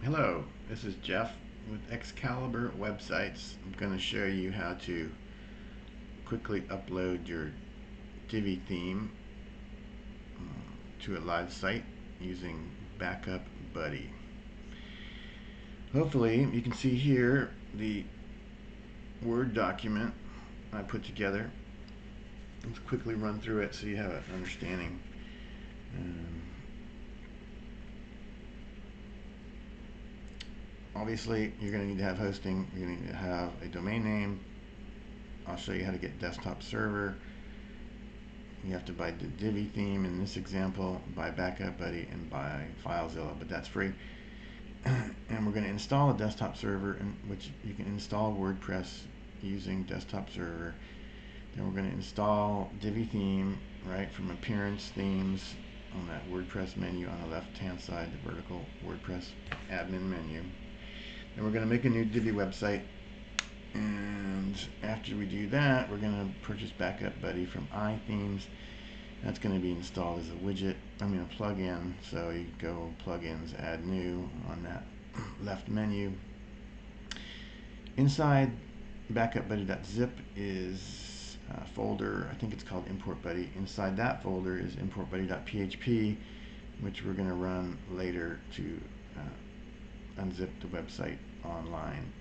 Hello, this is Jeff with Excalibur Websites. I'm going to show you how to quickly upload your Divi theme to a live site using BackupBuddy. Hopefully you can see here the Word document I put together. Let's quickly run through it so you have an understanding. Obviously you're going to need to have hosting, you're going to need to have a domain name. I'll show you how to get desktop server. You have to buy the Divi theme in this example, buy BackupBuddy, and buy Filezilla, but that's free. And we're going to install a desktop server, in which you can install WordPress using desktop server. Then we're going to install Divi theme right from Appearance Themes on that WordPress menu on the left-hand side, the vertical WordPress admin menu. Then we're going to make a new Divi website. And after we do that, we're going to purchase BackupBuddy from iThemes. That's going to be installed as a widget, a plugin. So you go plugins, add new on that left menu. Inside BackupBuddy.zip is a folder, I think it's called ImportBuddy. Inside that folder is ImportBuddy.php, which we're going to run later to unzip the website online.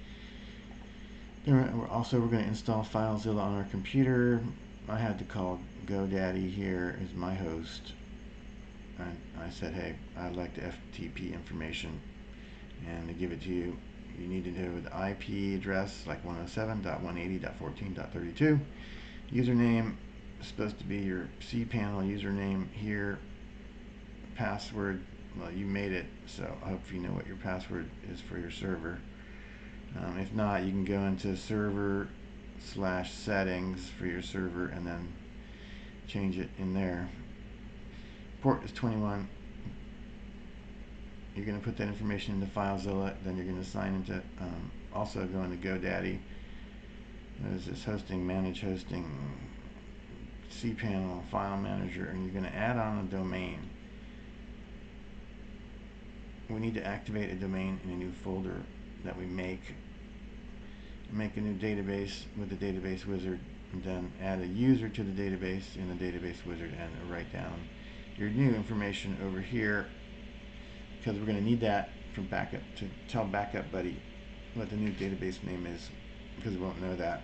We're going to install Filezilla on our computer. I had to call GoDaddy here as my host. I said, hey, I'd like the FTP information, and to give it to you, you need to know the IP address, like 107.180.14.32. Username is supposed to be your cPanel username here. Password, well, you made it, so I hope you know what your password is for your server. If not, you can go into server/settings for your server and then change it in there. Port is 21. You're going to put that information into Filezilla, then you're going to sign into, also go into GoDaddy. There's this hosting, manage hosting, cPanel, file manager, and you're going to add on a domain. We need to activate a domain in a new folder that we make a new database with the database wizard, and then add a user to the database in the database wizard, and write down your new information over here, because we're going to need that from backup to tell BackupBuddy what the new database name is, because we won't know that.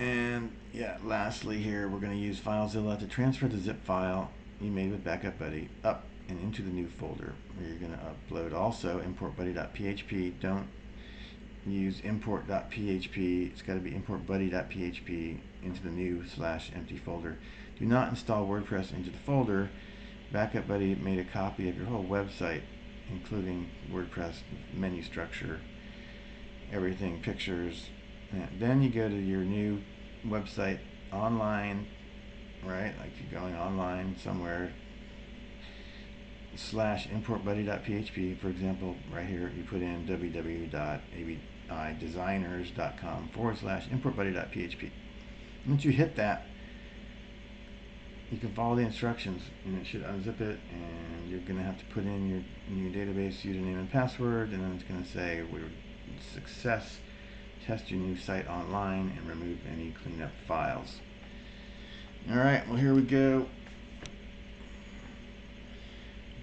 And yeah, lastly here, we're going to use Filezilla to transfer the zip file you made with BackupBuddy up and into the new folder, where you're going to upload also ImportBuddy.php. Don't use import.php. It's got to be ImportBuddy.php into the new /empty folder. Do not install WordPress into the folder. BackupBuddy made a copy of your whole website, including WordPress menu structure, everything, pictures. And then you go to your new website online, right? Like you're going online somewhere, /ImportBuddy.php. For example, right here, you put in www.abidesigners.com /ImportBuddy.php. Once you hit that, you can follow the instructions, and it should unzip it, and you're going to have to put in your new database username and password, and then it's going to say, we're success, test your new site online, and remove any cleanup files. Alright, well, here we go.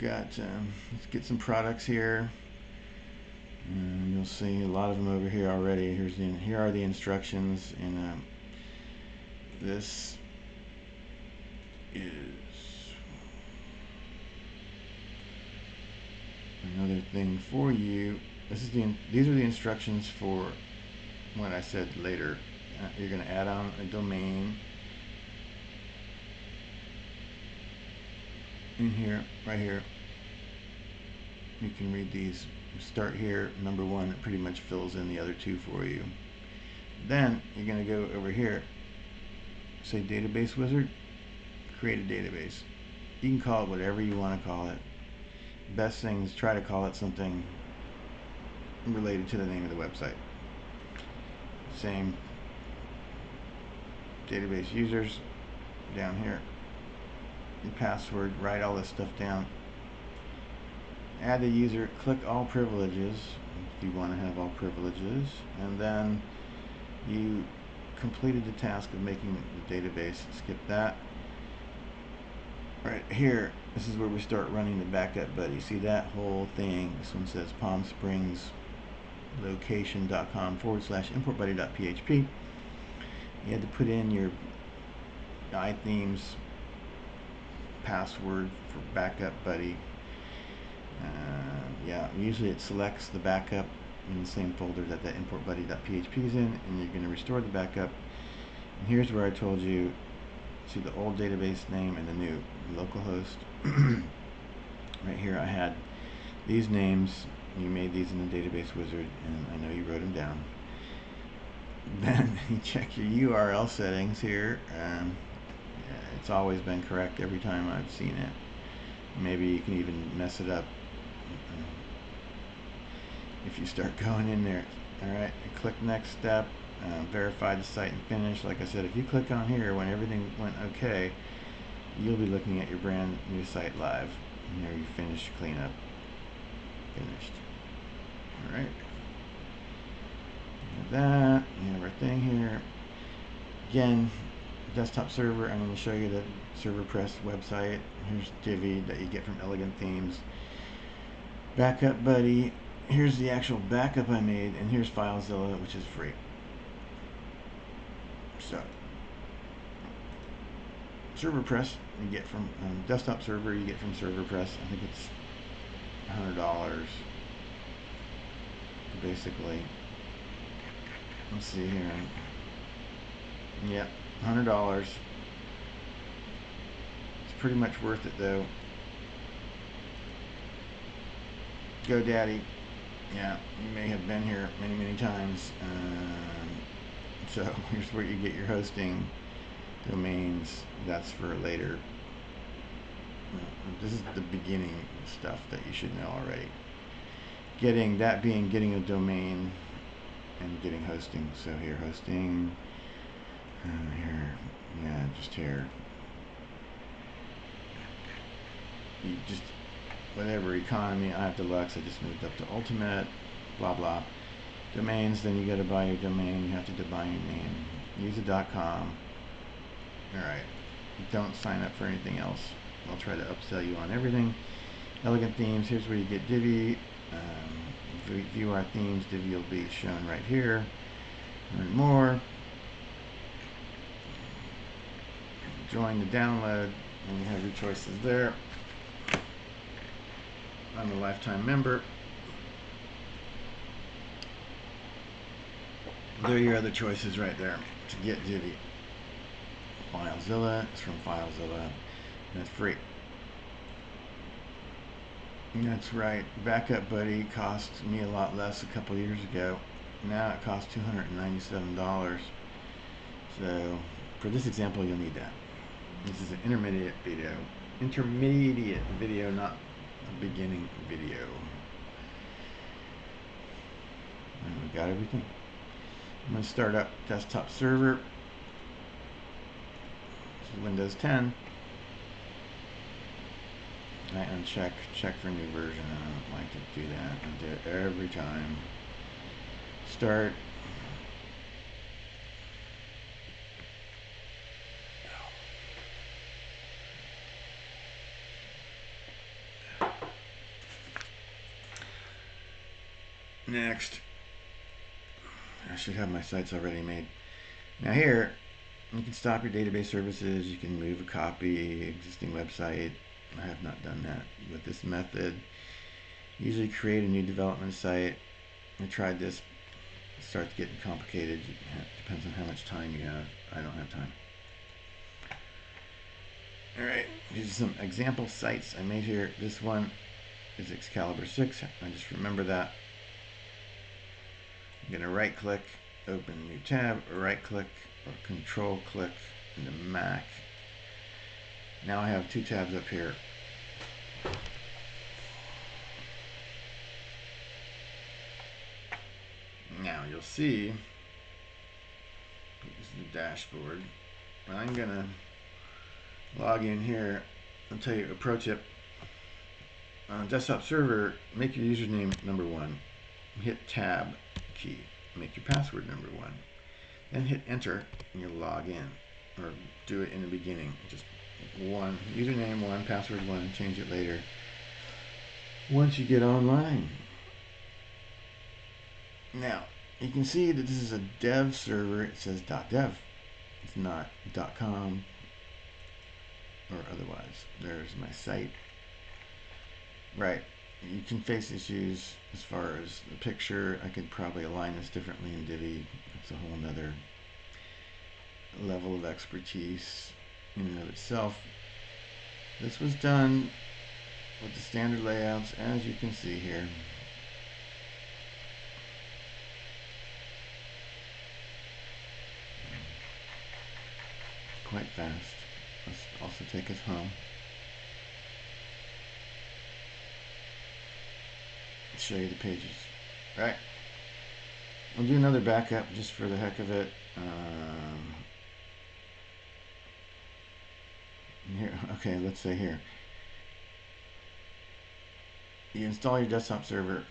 Let's get some products here. You'll see a lot of them over here already. Here are the instructions, and this is another thing for you. These are the instructions for what I said later. You're going to add on a domain in here, right here. You can read these. Start here, number 1. It pretty much fills in the other 2 for you. Then you're going to go over here, say database wizard, create a database. You can call it whatever you want to call it. Best thing is try to call it something related to the name of the website. Same. Database users down here. Your password, write all this stuff down. add the user, click all privileges if you want to have all privileges, and then you completed the task of making the database. Skip that. Right here, this is where we start running the BackupBuddy. See that whole thing? This one says Palm Springs location.com/importbuddy.php. You had to put in your iThemes password for BackupBuddy. Yeah, usually it selects the backup in the same folder that that importbuddy.php is in, and you're going to restore the backup. And here's where I told you, see the old database name and the new localhost. Right here I had these names. You made these in the database wizard, and I know you wrote them down. Then you check your URL settings here. It's always been correct every time I've seen it. Maybe you can even mess it up if you start going in there. Alright, click next step, verify the site and finish. Like I said, if you click on here when everything went okay, you'll be looking at your brand new site live. And here you finish cleanup. Finished. Alright. You have that. You have our thing here. Again, desktop server, I'm going to show you the ServerPress website. Here's Divi that you get from Elegant Themes. BackupBuddy. Here's the actual backup I made, and here's Filezilla, which is free. So, ServerPress you get from desktop server, you get from ServerPress. I think it's $100 basically. Let's see here. Yep, $100. It's pretty much worth it though. GoDaddy. Yeah, you may have been here many times. So here's where you get your hosting, domains. That's for later. This is the beginning stuff that you should know already. Getting a domain and getting hosting. So here, hosting. Here, yeah, just here. You just whatever economy. I have deluxe. I just moved up to ultimate. Blah blah. Domains. Then you got to buy your domain. You have to buy your name. Use a .com. All right. Don't sign up for anything else. I'll try to upsell you on everything. Elegant Themes. Here's where you get Divi. View our themes. Divi will be shown right here. Learn more. Join the download, and you have your choices there. I'm a lifetime member. There are your other choices right there to get Divi. Filezilla, it's from Filezilla. That's free. That's right. BackupBuddy cost me a lot less a couple years ago. Now it costs $297. So for this example, you'll need that. This is an intermediate video. Intermediate video, not a beginning video. And we got everything. I'm going to start up desktop server. This is Windows 10. I uncheck, check for new version. I don't like to do that. I do it every time. Start. Next. I should have my sites already made. Now here, you can stop your database services. You can move a copy, existing website. I have not done that with this method. Usually create a new development site. I tried this. It starts getting complicated. It depends on how much time you have. I don't have time. Alright, these are some example sites I made here. This one is Excalibur 6. I just remember that. I'm going to right click, open new tab, or right click, or control click in the Mac. Now I have two tabs up here. Now you'll see, this is the dashboard. I'm going to log in here. I'll tell you a pro tip. On desktop server, make your username #1. Hit tab key. Make your password #1. Then hit enter and you'll log in. Or do it in the beginning. Just one username, one password, one. Change it later. Once you get online. Now, you can see that this is a dev server. It says .dev. It's not .com or otherwise. There's my site. Right. You can face issues as far as the picture. I could probably align this differently in Divi. It's a whole nother level of expertise in and of itself. This was done with the standard layouts, as you can see here. Quite fast. Let's also take us home. Show you the pages. Right. We'll do another backup just for the heck of it. Here, okay, let's say here. You install your desktop server.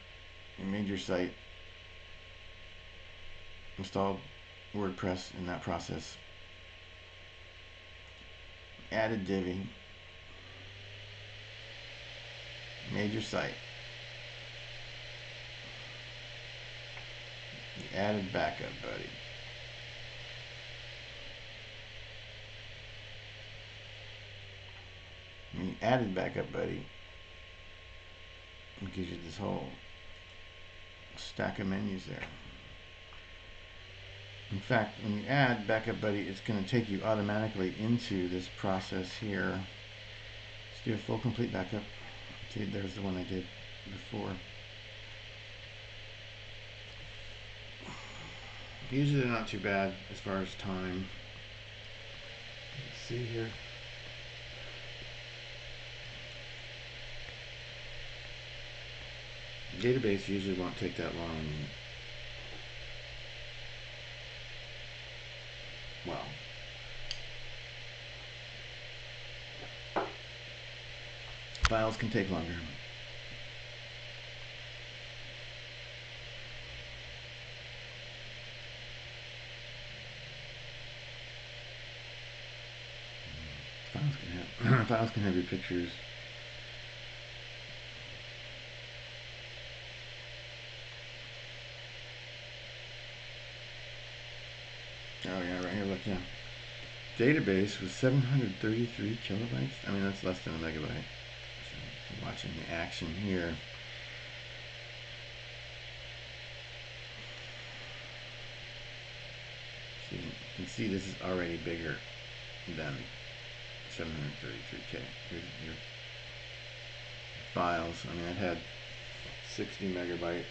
You made your site. Installed WordPress in that process. Added Divi. Made your site. You added BackupBuddy. When you added BackupBuddy, it gives you this whole stack of menus there. In fact, when you add BackupBuddy, it's going to take you automatically into this process here. Let's do a full complete backup. See, there's the one I did before. Usually they're not too bad as far as time. Let's see here. Database usually won't take that long. Well, files can take longer. Files can have your pictures. Oh yeah, right here, look, yeah. Database was 733 kilobytes. I mean, that's less than a megabyte. So, watching the action here. So you can see this is already bigger than 733K. Here's your files. I mean, I've had 60 megabyte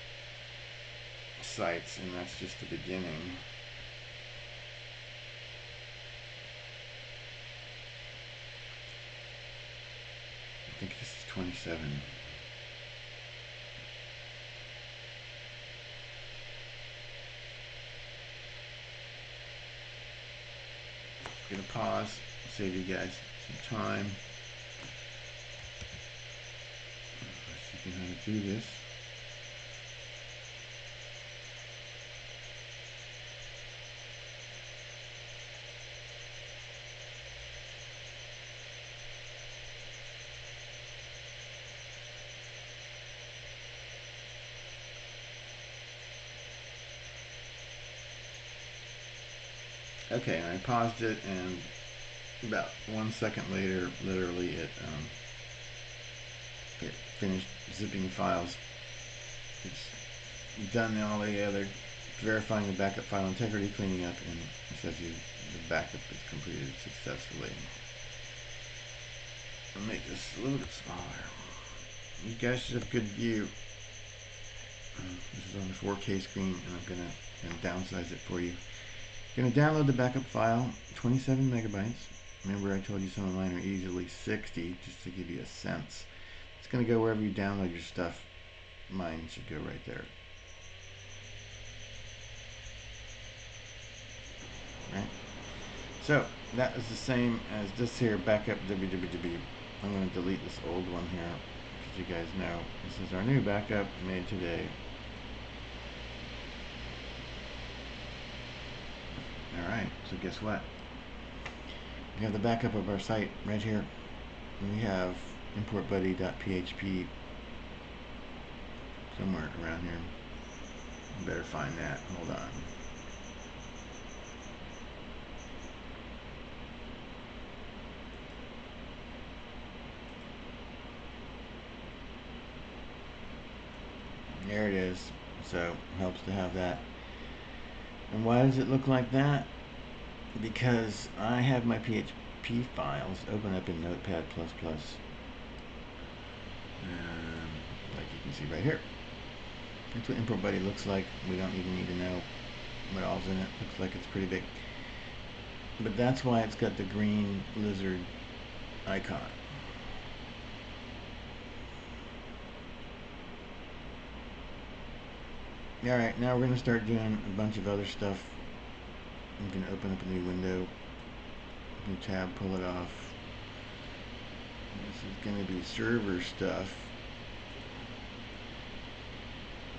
sites, and that's just the beginning. I think this is 27. Gonna pause, save you guys some time. See how to do this. Okay, I paused it, and about 1 second later, literally, it finished zipping the files. It's done all the other verifying the backup file integrity, cleaning up, and it says the backup is completed successfully. I'll make this a little bit smaller. You guys should have good view. This is on the 4K screen, and I'm gonna downsize it for you. Going to download the backup file, 27 megabytes. Remember, I told you some of mine are easily 60, just to give you a sense. It's going to go wherever you download your stuff. Mine should go right there. Right? So, that is the same as this here, backup www. I'm going to delete this old one here, because you guys know this is our new backup made today. Alright, so guess what? We have the backup of our site right here. We have importbuddy.php somewhere around here. You better find that. Hold on. There it is. So it helps to have that. And why does it look like that? Because I have my PHP files open up in Notepad++. Like you can see right here. That's what ImportBuddy looks like. We don't even need to know what all's in it. Looks like it's pretty big. But that's why it's got the green lizard icon. Alright, now we're going to start doing a bunch of other stuff. I'm going to open up a new window, new tab, pull it off. This is going to be server stuff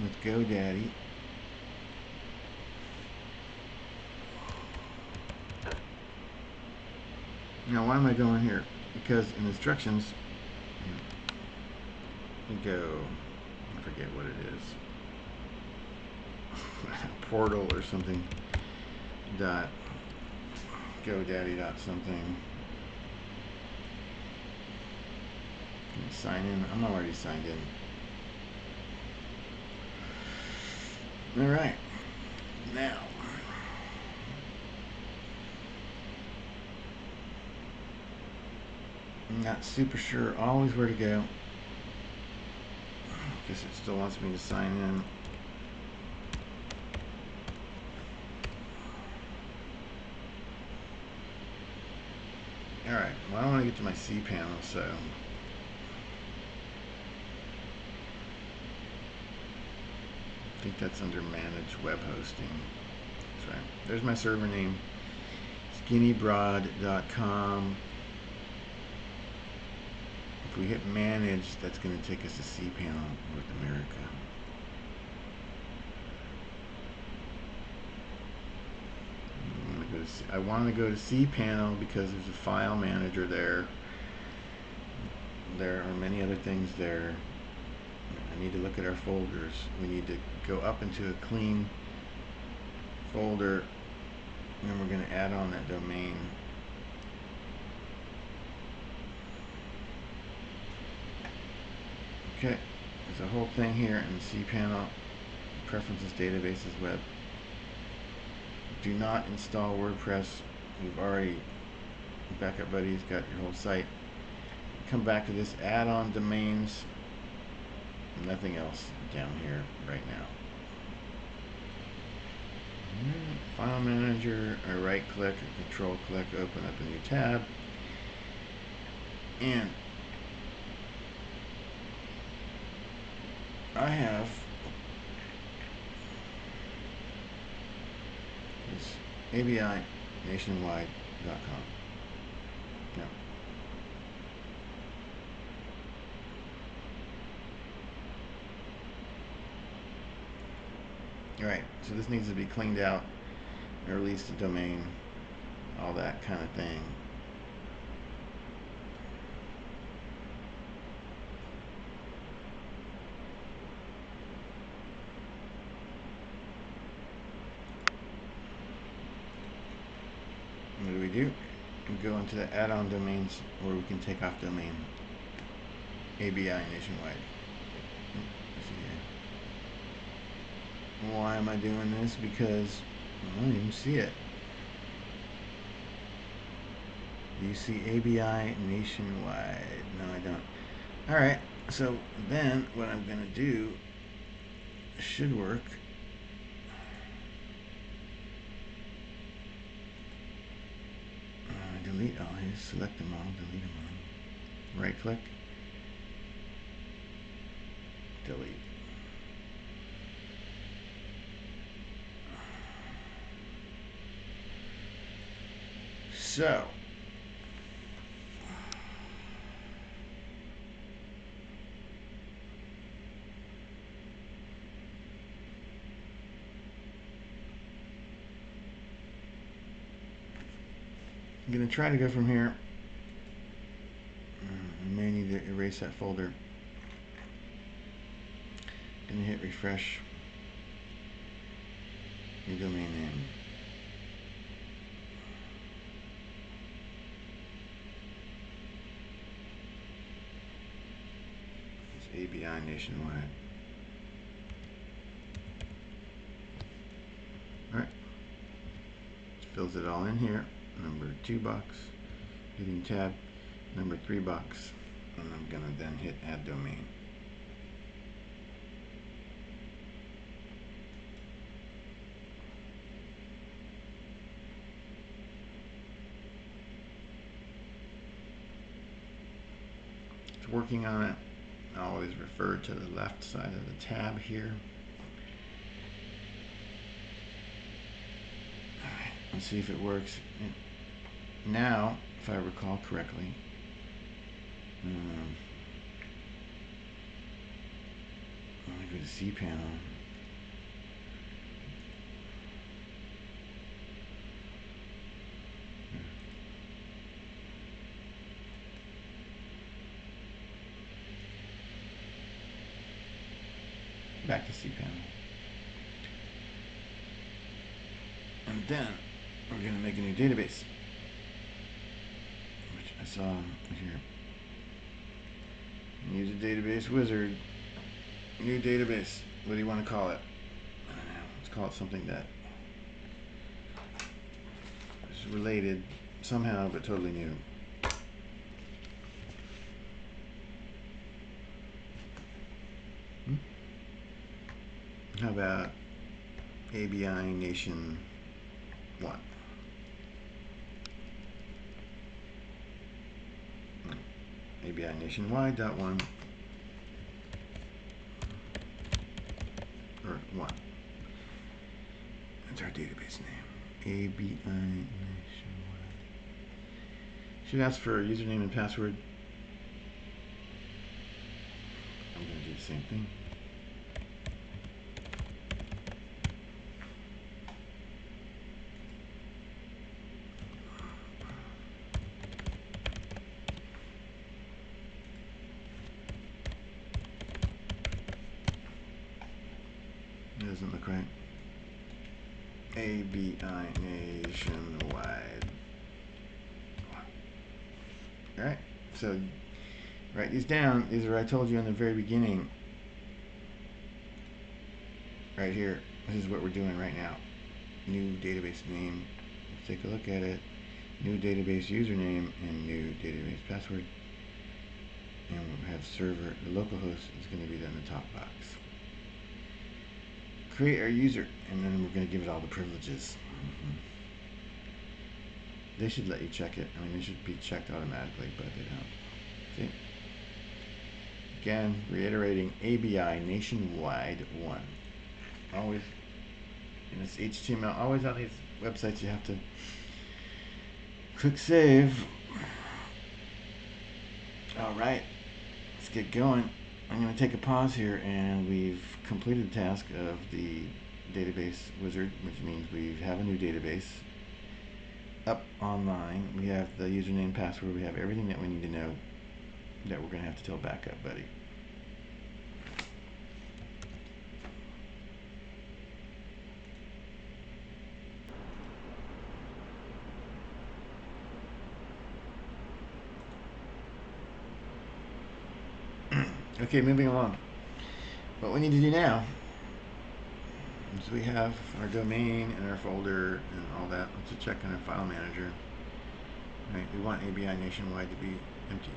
with GoDaddy. Now why am I going here? Because in instructions, we go, I forget what it is. Portal or something dot GoDaddy dot something. Sign in. I'm already signed in. Alright. Now I'm not super sure always where to go. Guess it still wants me to sign in. Alright, well I want to get to my cPanel, so I think that's under Manage Web Hosting. That's right. There's my server name, skinnybroad.com. If we hit Manage, that's going to take us to cPanel North America. I want to go to cPanel because there's a file manager there. There are many other things there. I need to look at our folders. We need to go up into a clean folder, and then we're going to add on that domain. Okay, there's a whole thing here in cPanel, preferences, databases, web. Do not install WordPress. We've already, BackupBuddy's got your whole site. Come back to this add-on domains. Nothing else down here right now. File manager, I right click or control click, open up a new tab. And I have this ABI Nationwide.com. No. Alright, so this needs to be cleaned out, or release the domain, all that kind of thing. What do? We go into the add-on domains where we can take off domain. ABI Nationwide. Why am I doing this? Because I don't even see it. Do you see ABI Nationwide? No, I don't. Alright, so then what I'm going to do should work. Delete all these, select them all, delete them all. Right click, delete. So, going to try to go from here. I may need to erase that folder. Going to hit refresh. New domain name. It's ABI Nationwide. Alright. Fills it all in here. Number 2 box. Hitting tab. Number 3 box. And I'm going to then hit add domain. It's working on it. I always refer to the left side of the tab here. Alright, let's see if it works. Now, if I recall correctly, let me go to cPanel. Back to cPanel. And then we're going to make a new database, which I saw here. Use a database wizard. New database. What do you want to call it? I don't know. Let's call it something that is related somehow, but totally new. How about ABI Nationwide? ABI Nationwide.1 or 1. That's our database name. ABI Nationwide. Should ask for a username and password. I'm going to do the same thing. Doesn't look right. ABI Nationwide. Alright, so write these down. These are, I told you in the very beginning. Right here. This is what we're doing right now. New database name. Let's take a look at it. New database username and new database password. And we'll have server. The local host is going to be in the top box. Create our user, and then we're going to give it all the privileges. They should let you check it. I mean, they should be checked automatically, but they don't. See? Again, reiterating ABI Nationwide 1. Always, and it's HTML. Always on these websites, you have to click save. All right, let's get going. I'm going to take a pause here, and we've completed the task of the database wizard, which means we have a new database up online. We have the username, password. We have everything that we need to know that we're going to have to tell BackupBuddy. Okay, moving along. What we need to do now is we have our domain and our folder and all that. Let's check on our file manager. Right, we want ABI Nationwide to be empty.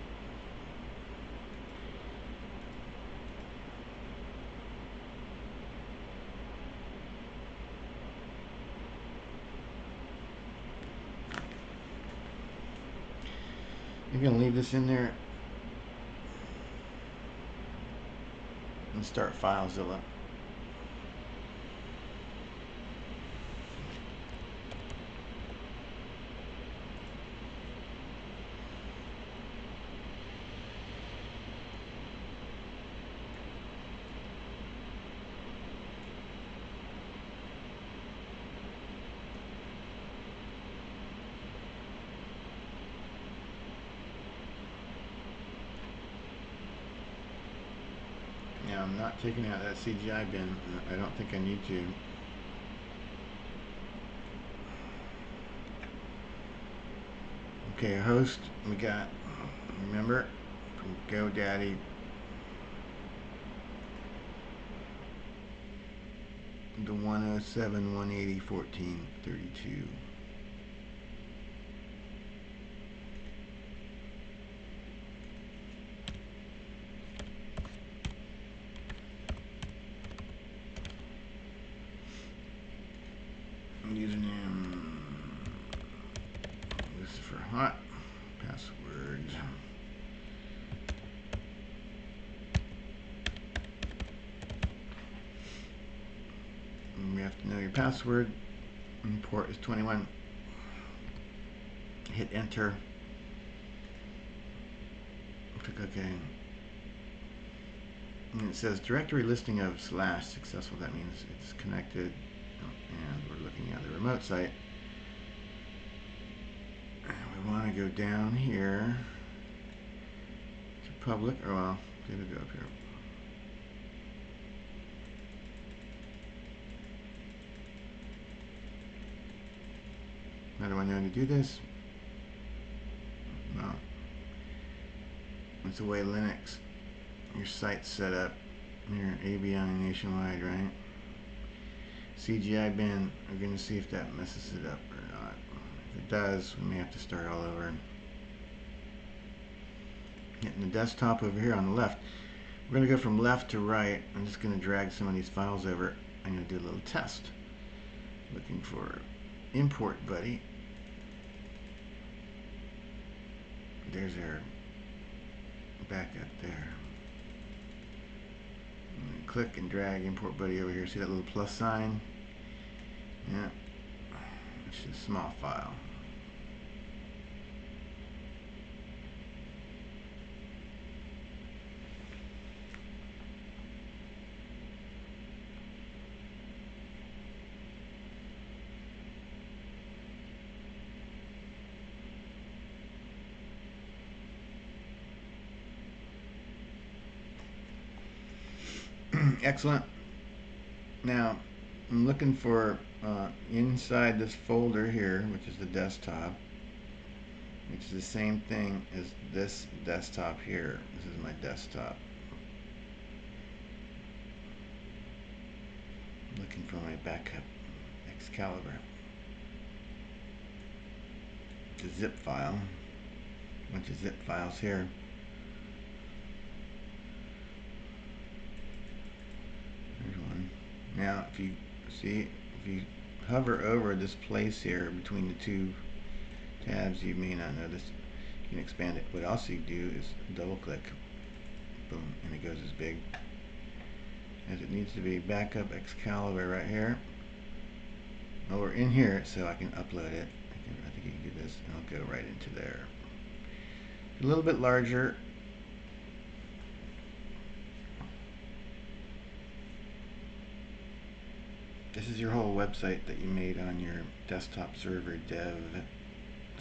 You're going to leave this in there and start Filezilla. Now I'm not taking out that CGI bin. I don't think I need to. Okay, host, we got, remember, from GoDaddy, the 107.180.14.32. Username, this is for hot, password. You have to know your password. Port is 21. Hit enter. Click OK. And it says directory listing of / successful. That means it's connected. And we're looking at the remote site. And we want to go down here to public. Oh well, maybe go up here. How do I know to do this? Well, it's the way Linux, your site's set up. Your ABI Nationwide, right? CGI bin, we're going to see if that messes it up or not. If it does, we may have to start all over. Hitting the desktop over here on the left. We're going to go from left to right. I'm just going to drag some of these files over. I'm going to do a little test. Looking for import buddy. There's our backup there. I'm going to click and drag import buddy over here. See that little plus sign? Yeah. It's just a small file. Excellent. Now, I'm looking for inside this folder here, which is the desktop, which is the same thing as this desktop here. This is my desktop. I'm looking for my backup Excalibur. The zip file. A bunch of zip files here. Now, if you see, if you hover over this place here between the two tabs, you may not notice. You can expand it. What else you do is double click, boom, and it goes as big as it needs to be. Backup Excalibur right here. Well, we're in here, so I can upload it. I think you can do this, and I'll go right into there. A little bit larger. This is your whole website that you made on your desktop server dev,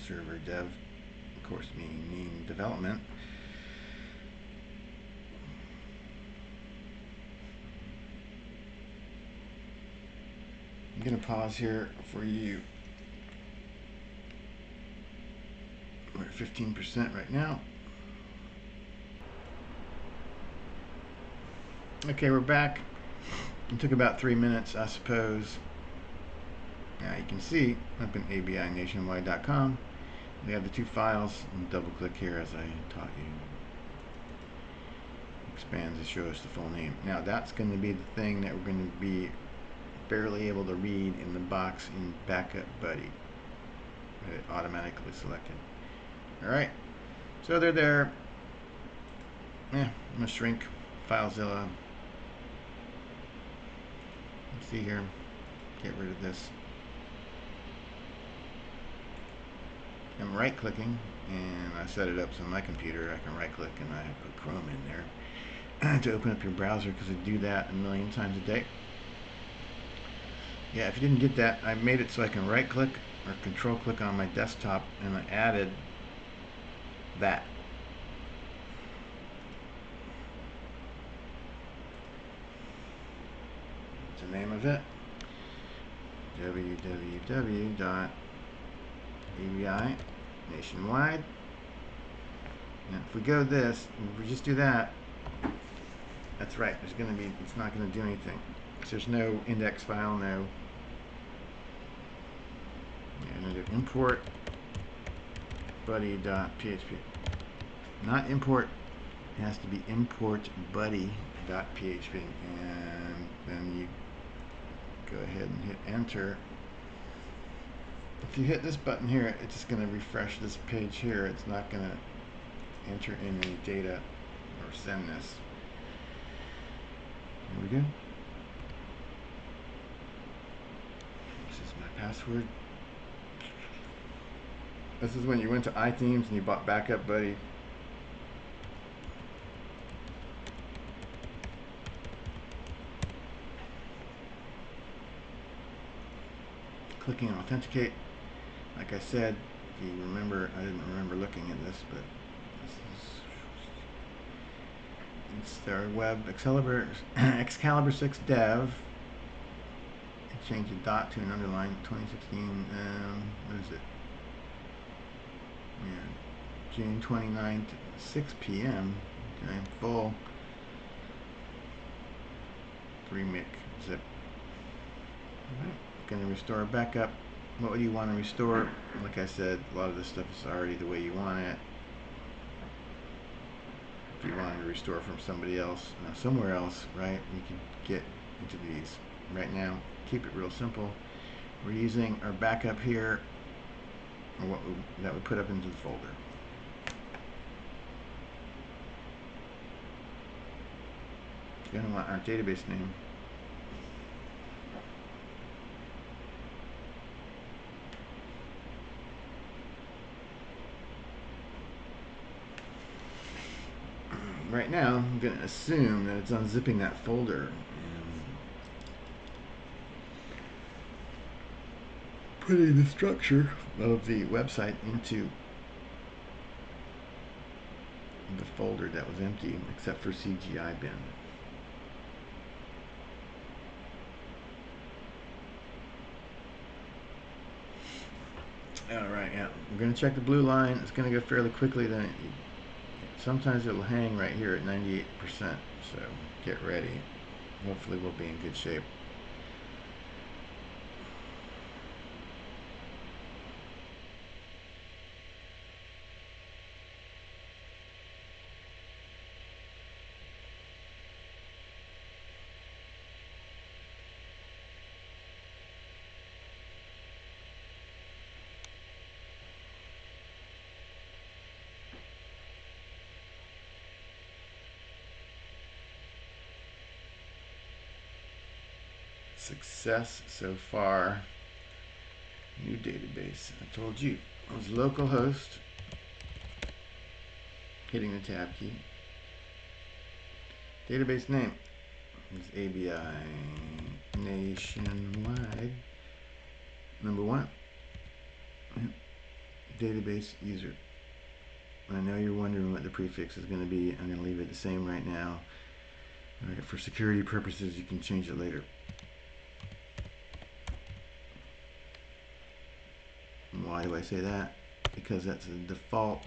of course meaning development. I'm going to pause here for you. We're at 15% right now. Okay, we're back. It took about 3 minutes, I suppose. Now you can see up in ABINationwide.com, we have the two files. And double click here as I taught you. Expands to show us the full name. Now that's going to be the thing that we're going to be barely able to read in the box in BackupBuddy. It automatically selected. Alright, so they're there. I'm going to shrink Filezilla. Let's see here. Get rid of this. I'm right clicking, and I set it up so on my computer I can right click and I put Chrome in there to open up your browser, because I do that a million times a day. Yeah, if you didn't get that, I made it so I can right click or control click on my desktop, and I added that. the name of it. www.ABI Nationwide. And if we go this, if we just do that, that's right. There's going to be, it's not going to do anything. There's no index file, no. I'm going to do import buddy.php. Not import, it has to be import buddy.php. And then you go ahead and hit enter. If you hit this button here, it's just going to refresh this page here. It's not going to enter in any data or send this. Here we go. This is my password. This is when you went to iThemes and you bought BackupBuddy. Clicking authenticate. Like I said, if you remember, I didn't remember looking at this, but this is, it's their web Excalibur 6 dev. Change the dot to an underline. 2016. What is it? Yeah, June 29th, 6 p.m. Okay, full 3 mic zip. All right, going to restore a backup. What would you want to restore? Like I said, a lot of this stuff is already the way you want it. If you wanted to restore from somebody else, somewhere else, right? You could get into these. Right now, keep it real simple. We're using our backup here, or what that we put up into the folder. You're going to want our database name. Right now, I'm going to assume that it's unzipping that folder and putting the structure of the website into the folder that was empty, except for CGI bin. Alright, yeah. We're going to check the blue line. It's going to go fairly quickly. Then sometimes it'll hang right here at 98%. So get ready. Hopefully we'll be in good shape. Success so far. New database. I told you it was localhost. Hitting the tab key. Database name is ABI Nationwide. Number 1. Database user. I know you're wondering what the prefix is going to be. I'm going to leave it the same right now. All right, for security purposes, you can change it later. Why do I say that? Because that's the default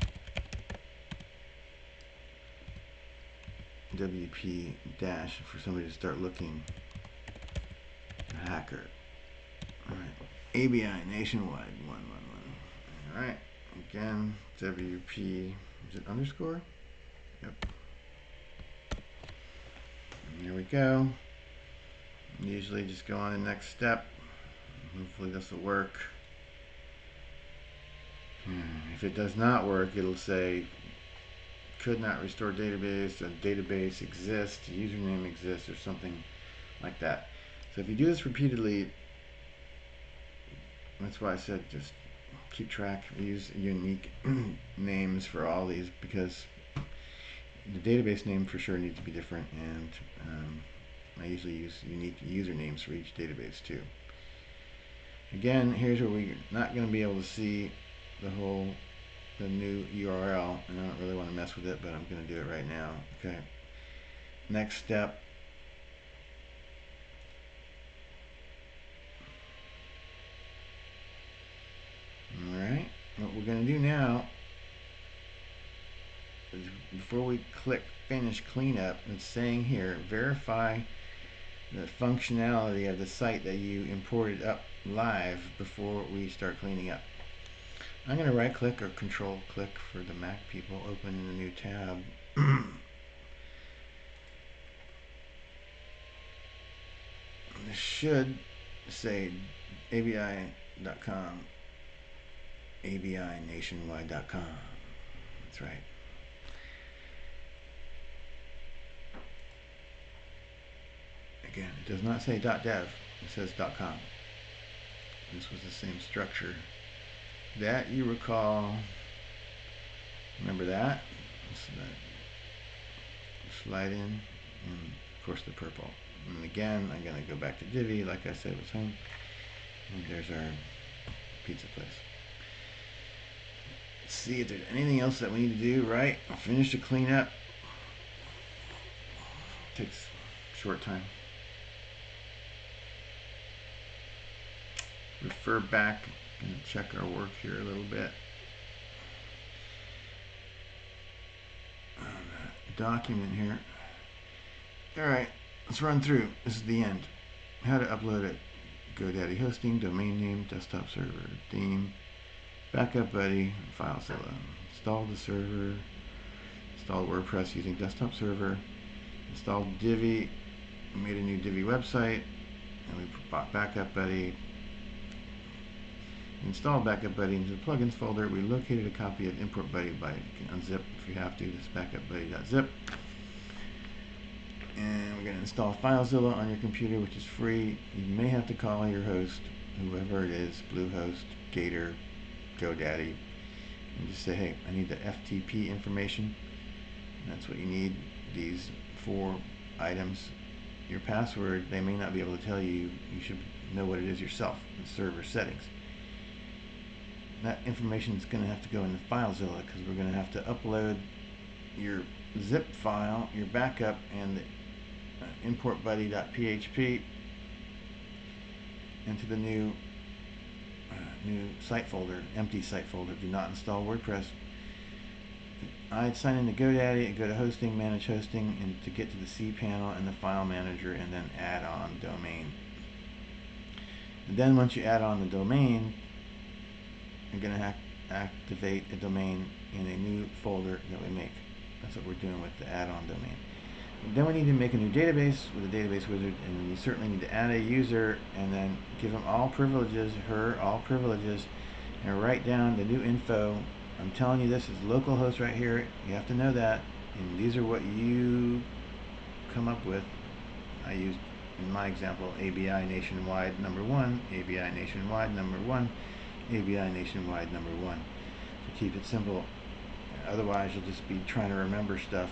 WP dash for somebody to start looking. A hacker. Alright. ABI Nationwide 111. Alright. Again, WP. Is it underscore? Yep. And there we go. Usually just go on the next step. Hopefully this will work. If it does not work, it'll say could not restore database, a database exists, username exists, or something like that. So if you do this repeatedly, that's why I said just keep track, use unique names for all these, because the database name for sure needs to be different, and I usually use unique usernames for each database too. Again, here's where we're not going to be able to see the new URL, and I don't really want to mess with it, but I'm going to do it right now. Okay. Next step. before we click finish cleanup, it's saying here, verify the functionality of the site that you imported up live before we start cleaning up. I'm going to right click or control click for the Mac people, open in a new tab. This should say ABI.com, ABI Nationwide.com. That's right. Again, it does not say .dev, it says .com. This was the same structure that you recall. Remember that? Slide in, and of course the purple. And again, I'm going to go back to Divi, like I said was home. And there's our pizza place. Let's see if there's anything else that we need to do. Right, I'll finish the cleanup. Takes a short time. Refer back and check our work here a little bit. Document here. Alright, let's run through. This is the end. How to upload it. GoDaddy hosting, domain name, desktop server, theme, BackupBuddy, Filezilla. Install the server, install WordPress using desktop server, install Divi, made a new Divi website, and we bought BackupBuddy. Install BackupBuddy into the plugins folder. We located a copy of ImportBuddy by unzip if you have to. This BackupBuddy.zip. And we're going to install Filezilla on your computer, which is free. You may have to call your host, whoever it is, Bluehost, Gator, GoDaddy, and just say, hey, I need the FTP information. And that's what you need. These 4 items. Your password, they may not be able to tell you. You should know what it is yourself in server settings. That information is going to have to go into Filezilla because we're going to have to upload your zip file, your backup, and the importbuddy.php into the new site folder, empty site folder. Do not install WordPress. I'd sign into GoDaddy and go to hosting, manage hosting, and to get to the cPanel and the file manager, and then add on domain. And then once you add on the domain, you're going to activate a domain in a new folder that we make. That's what we're doing with the add-on domain. Then we need to make a new database with a database wizard, and we certainly need to add a user and then give them all privileges, all privileges, and write down the new info. I'm telling you, this is localhost right here. You have to know that, and these are what you come up with. I used, in my example, ABI Nationwide #1, ABI Nationwide #1, ABI Nationwide #1. So keep it simple. Otherwise, you'll just be trying to remember stuff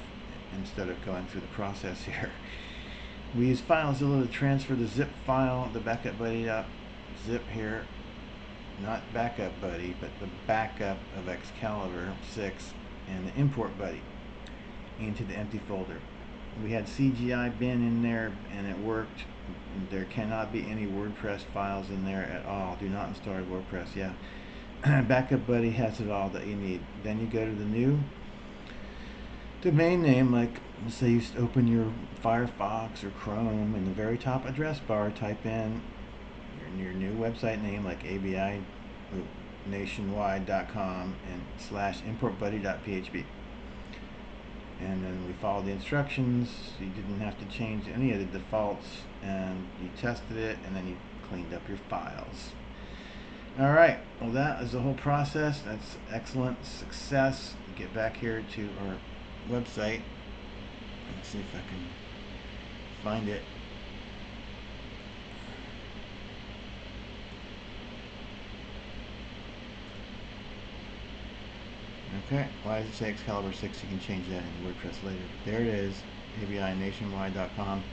instead of going through the process here. We use Filezilla to transfer the zip file, the BackupBuddy.zip here, not BackupBuddy, but the backup of Excalibur 6 and the ImportBuddy into the empty folder. We had CGI bin in there and it worked. There cannot be any WordPress files in there at all. Do not install WordPress. Yeah. BackupBuddy has it all that you need. Then you go to the new domain name, like say you open your Firefox or Chrome, in the very top address bar type in your new website name, like ABI Nationwide.com and /importbuddy.php. And then we followed the instructions. You didn't have to change any of the defaults, and you tested it, and then you cleaned up your files. Alright, well that is the whole process. That's excellent success. Get back here to our website. Let's see if I can find it. Okay, why does it say Excalibur 6? You can change that in WordPress later. There it is, ABINationwide.com.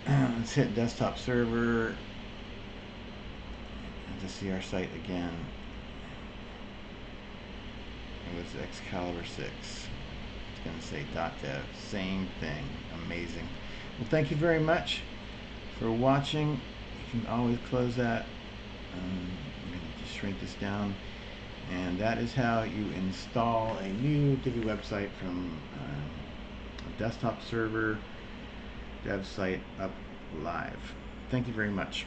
Let's hit desktop server and to see our site again. It was Excalibur 6. It's going to say .dev. Same thing. Amazing. Well, thank you very much for watching. You can always close that. I'm going to just shrink this down. And that is how you install a new Divi website from a desktop server dev site up live. Thank you very much.